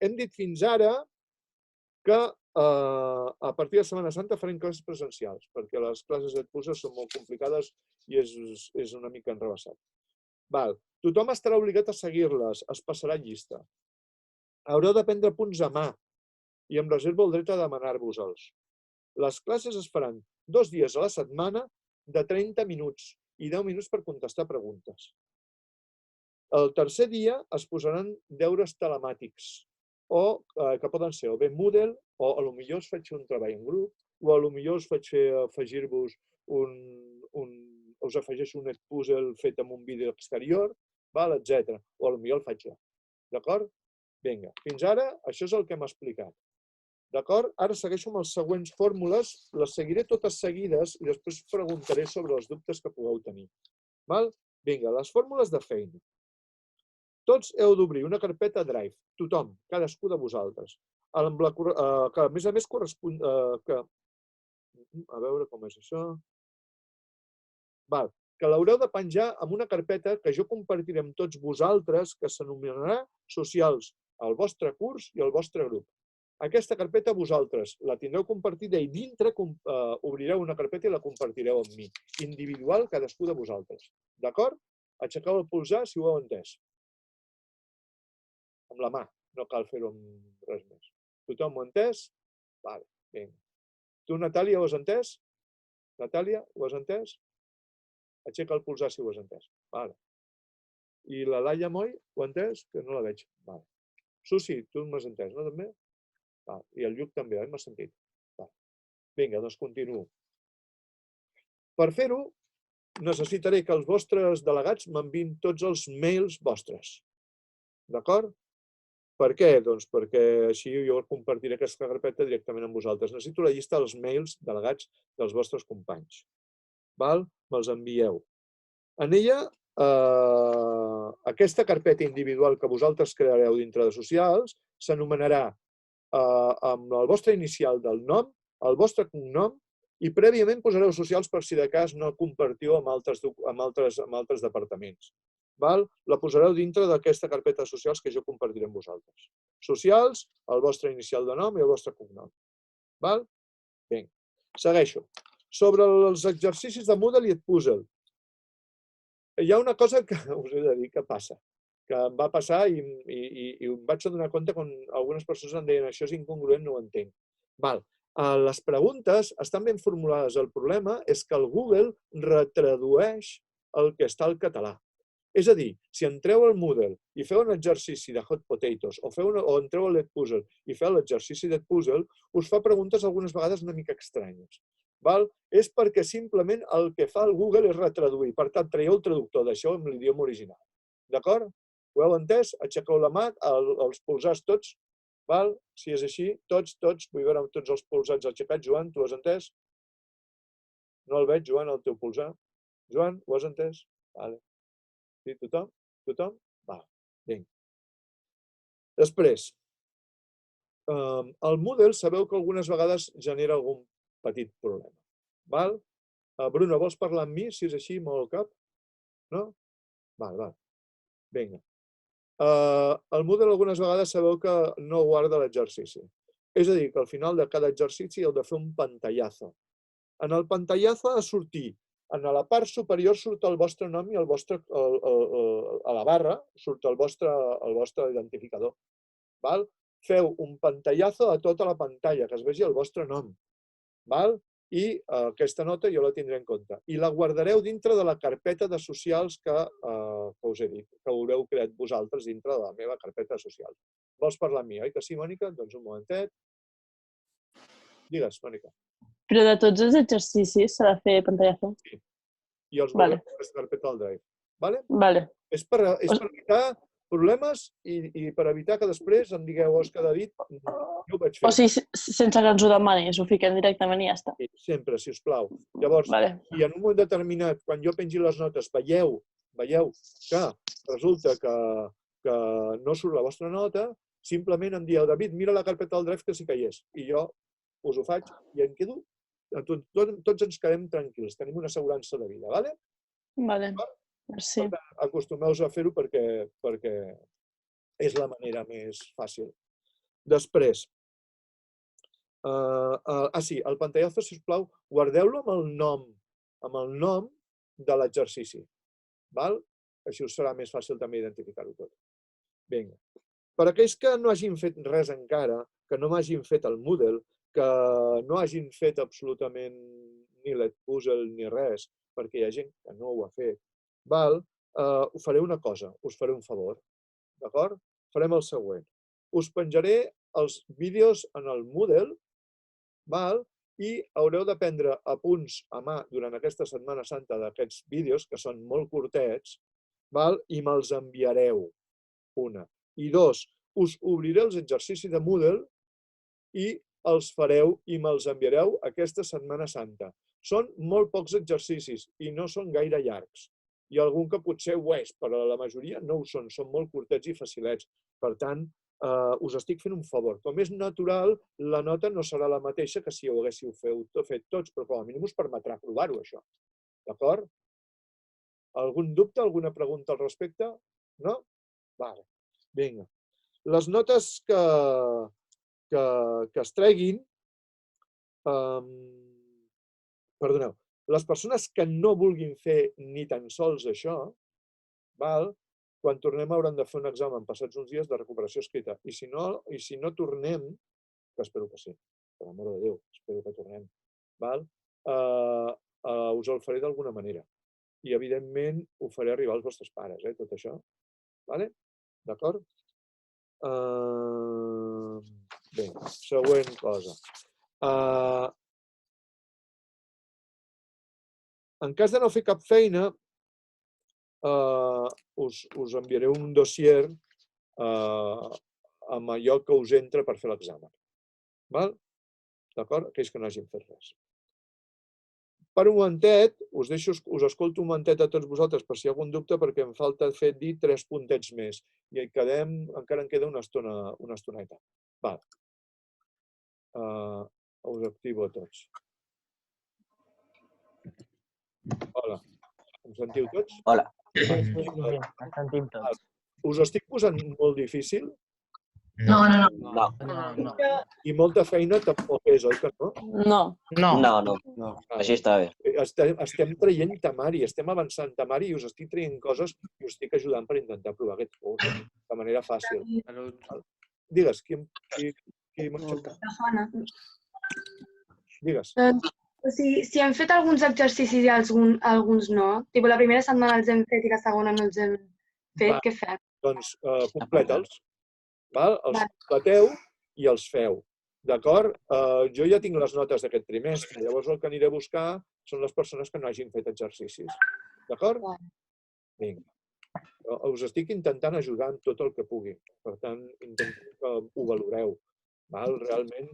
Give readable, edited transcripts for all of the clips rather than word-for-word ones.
Hem dit fins ara que a partir de Setmana Santa farem classes presencials, perquè les classes d'Edpuzzle són molt complicades i és una mica enrevessat. Tothom estarà obligat a seguir-les, es passarà llista. Haureu de prendre punts a mà i em reservo el dret a demanar-vos-els. Les classes es faran 2 dies a la setmana de 30 minuts i 10 minuts per contestar preguntes. El tercer dia es posaran deures telemàtics, que poden ser o bé Moodle, o potser us faig fer un treball en grup, o potser us faig afegir-vos us afegeixo un Edpuzzle fet amb un vídeo exterior, etc. O potser el faig jo. D'acord? Vinga, fins ara això és el que hem explicat. D'acord? Ara segueixo amb les següents fórmules, les seguiré totes seguides i després preguntaré sobre els dubtes que pugueu tenir. Vinga, les fórmules de feina. Tots heu d'obrir una carpeta Drive, tothom, cadascú de vosaltres, que a més correspon... A veure com és això... Que l'haureu de penjar en una carpeta que jo compartiré amb tots vosaltres, que s'anomenarà Socials, el vostre curs i el vostre grup. Aquesta carpeta vosaltres la tindreu compartida i dintre obrireu una carpeta i la compartireu amb mi. Individual, cadascú de vosaltres. D'acord? Aixequeu el polzar si ho heu entès. Amb la mà, no cal fer-ho amb res més. Tothom ho ha entès? Vinga. Tu, Natàlia, ho has entès? Natàlia, ho has entès? Aixeca el polzar si ho has entès. I la Laia Moy, ho ha entès? Que no la veig. Susi, tu m'has entès, no, també? I el Lluc també, oi? M'has sentit? Vinga, doncs continuo. Per fer-ho, necessitaré que els vostres delegats m'enviïn tots els mails vostres. D'acord? Per què? Doncs perquè així jo compartiré aquesta carpeta directament amb vosaltres. Necessito la llista dels mails delegats dels vostres companys. Me'ls envieu. En ella, aquesta carpeta individual que vosaltres creareu dintre de Socials s'anomenarà amb el vostre inicial del nom, el vostre cognom, i prèviament posareu Socials per si de cas no compartiu amb altres departaments. La posareu dintre d'aquesta carpeta de Socials que jo compartiré amb vosaltres. Socials, el vostre inicial de nom i el vostre cognom. Vinga, segueixo. Sobre els exercicis de Moodle i Edpuzzle. Hi ha una cosa que us he de dir que passa, que em va passar i em vaig donar compte quan algunes persones em deien això és incongruent, no ho entenc. Les preguntes estan ben formulades. El problema és que el Google retradueix el que està al català. És a dir, si entreu al Moodle i feu un exercici de Hot Potatoes o entreu a l'Edpuzzle i feu l'exercici d'Edpuzzle, us fa preguntes algunes vegades una mica estranyes. És perquè simplement el que fa el Google és retraduir. Per tant, traieu el traductor, deixeu amb l'idioma original. D'acord? Ho heu entès? Aixequeu la mà, els polzars tots. Si és així, tots, vull veure tots els polzats aixecats. Joan, tu ho has entès? No el veig, Joan, el teu polzar. Joan, ho has entès? Sí, tothom? Tothom? Vinga. Després, el Moodle sabeu que algunes vegades genera algun petit problema. Bruno, vols parlar amb mi, si és així, mou el cap? No? Vinga. El Moodle algunes vegades sabeu que no guarda l'exercici. És a dir, que al final de cada exercici heu de fer un pantallazo. En el pantallazo ha de sortir, a la part superior surt el vostre nom i a la barra surt el vostre identificador. Feu un pantallazo a tota la pantalla, que es vegi el vostre nom. I aquesta nota jo la tindré en compte. I la guardareu dintre de la carpeta de Socials que us he dit, que haureu creat vosaltres dintre de la meva carpeta de Socials. Vols parlar amb mi, oi que sí, Mònica? Doncs un momentet. Digues, Mònica. Però de tots els exercicis s'ha de fer pantallazo? Sí. I els guardeu en aquesta carpeta del Drive. Vale. És per evitar problemes i per evitar que després em digueu, Òscar David, no ho vaig fer. O sigui, sense que ens ho demanis, ho fiquem directament i ja està. Sempre, sisplau. Llavors, si en un moment determinat, quan jo pengi les notes, veieu que resulta que no surt la vostra nota, simplement em dieu, David, mira la carpeta del Drive que sí que hi és. I jo us ho faig i em quedo, tots ens quedem tranquils, tenim una assegurança de vida, d'acord? Vale, merci. Acostumeu-vos a fer-ho perquè És la manera més fàcil. Després, sí, el pantallazo, sisplau, guardeu-lo amb el nom de l'exercici. Així us serà més fàcil també identificar-ho tot. Vinga. Per aquells que no hagin fet res encara, que no m'hagin fet el Moodle, que no hagin fet absolutament ni l'Edpuzzle ni res, perquè hi ha gent que no ho ha fet, faré una cosa, us faré un favor, d'acord? Farem el següent. Us penjaré els vídeos en el Moodle, i haureu de prendre apunts a mà durant aquesta Setmana Santa d'aquests vídeos, que són molt curtets, i me'ls enviareu, una. I dos, us obriré els exercicis de Moodle i els fareu i me'ls enviareu aquesta Setmana Santa. Són molt pocs exercicis i no són gaire llargs. Hi ha algun que potser ho és, però la majoria no ho són molt curtets i facilets. Per tant, us estic fent un favor. Com és natural, la nota no serà la mateixa que si ho haguéssiu fet tots, però com a mínim us permetrà provar-ho, això. D'acord? Algun dubte, alguna pregunta al respecte? No? Vale. Vinga. Les notes que es treguin, perdoneu, les persones que no vulguin fer ni tan sols això, quan tornem hauran de fer un examen passats uns dies de recuperació escrita. I si no tornem, que espero que sí, per l'amor de Déu, espero que tornem, us el faré d'alguna manera. I, evidentment, ho faré arribar als vostres pares, tot això. D'acord? Bé, següent cosa. En cas de no fer cap feina, us enviaré un dossier amb allò que us entra per fer l'examen. D'acord? Aquells que no hagin fet res. Per un momentet, us escolto un momentet a tots vosaltres per si hi ha algun dubte, perquè em falta dir 3 puntets més. I encara em queda una estoneta. Us activo a tots. Hola. Em sentiu tots? Hola. Sí, ens sentim tots. Us estic posant molt difícil? No. I molta feina tampoc és, oi que no? No. Així està bé. Estem traient temari, estem avançant temari i us estic traient coses i us estic ajudant per intentar provar aquest curs de manera fàcil. Digues, qui m'ha xapat? Digues. Si hem fet alguns exercicis i alguns no, la primera setmana els hem fet i la segona no els hem fet, què fem? Doncs completa'ls. Els completeu i els feu. D'acord? Jo ja tinc les notes d'aquest trimestre, llavors el que aniré a buscar són les persones que no hagin fet exercicis. D'acord? Vinga. Us estic intentant ajudar en tot el que pugui. Per tant, intentem que ho valoreu. Realment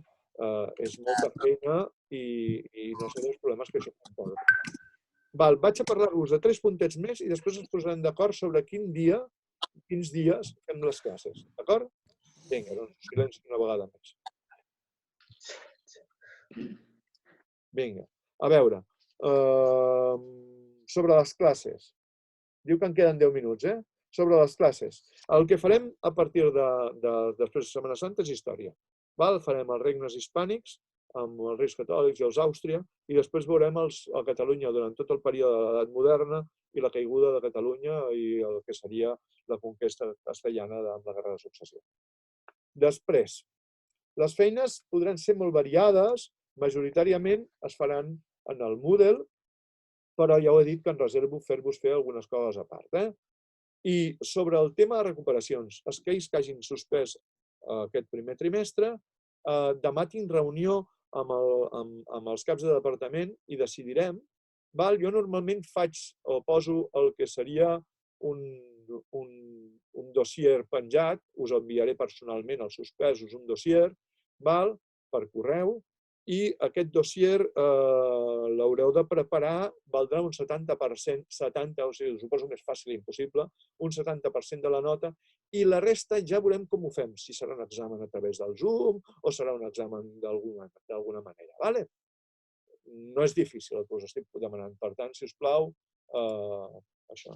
és molta feina i no sé els problemes que això comporta. Vaig a parlar-vos de 3 puntets més i després ens posarem d'acord sobre quins dies fem les classes. D'acord? Vinga, doncs silenci una vegada més. Vinga, a veure. Sobre les classes. Diu que en queden 10 minuts, Sobre les classes. El que farem a partir després de Setmana Santa és història. Farem els regnes hispànics, amb els reis catòlics i els Àustria, i després veurem a Catalunya durant tot el període de l'edat moderna i la caiguda de Catalunya i el que seria la conquesta castellana amb la Guerra de Successió. Després, les feines podran ser molt variades, majoritàriament es faran en el Moodle, però ja ho he dit que en reservo fer-vos fer algunes coses a part. I sobre el tema de recuperacions, aquells que hagin suspès aquest primer trimestre, demà tinc reunió amb els caps de departament i decidirem. Jo normalment poso el que seria un dossier penjat, us enviaré personalment els suspesos un dossier per correu i aquest dossier l'haureu de preparar, valdrà un 70%, o sigui, suposo més fàcil i impossible, un 70% de la nota i la resta ja veurem com ho fem, si serà un examen a través del Zoom o serà un examen d'alguna manera. No és difícil el que us estic demanant, per tant, si us plau, això.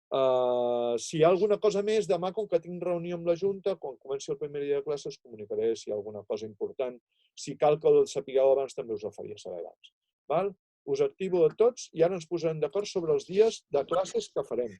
Si hi ha alguna cosa més, demà, com que tinc reunió amb la Junta, quan comenci el primer dia de classe, us comunicaré si hi ha alguna cosa important. Si cal que el sapigueu abans, també us ho faria saber abans. Us activo a tots i ara ens posarem d'acord sobre els dies de classes que farem.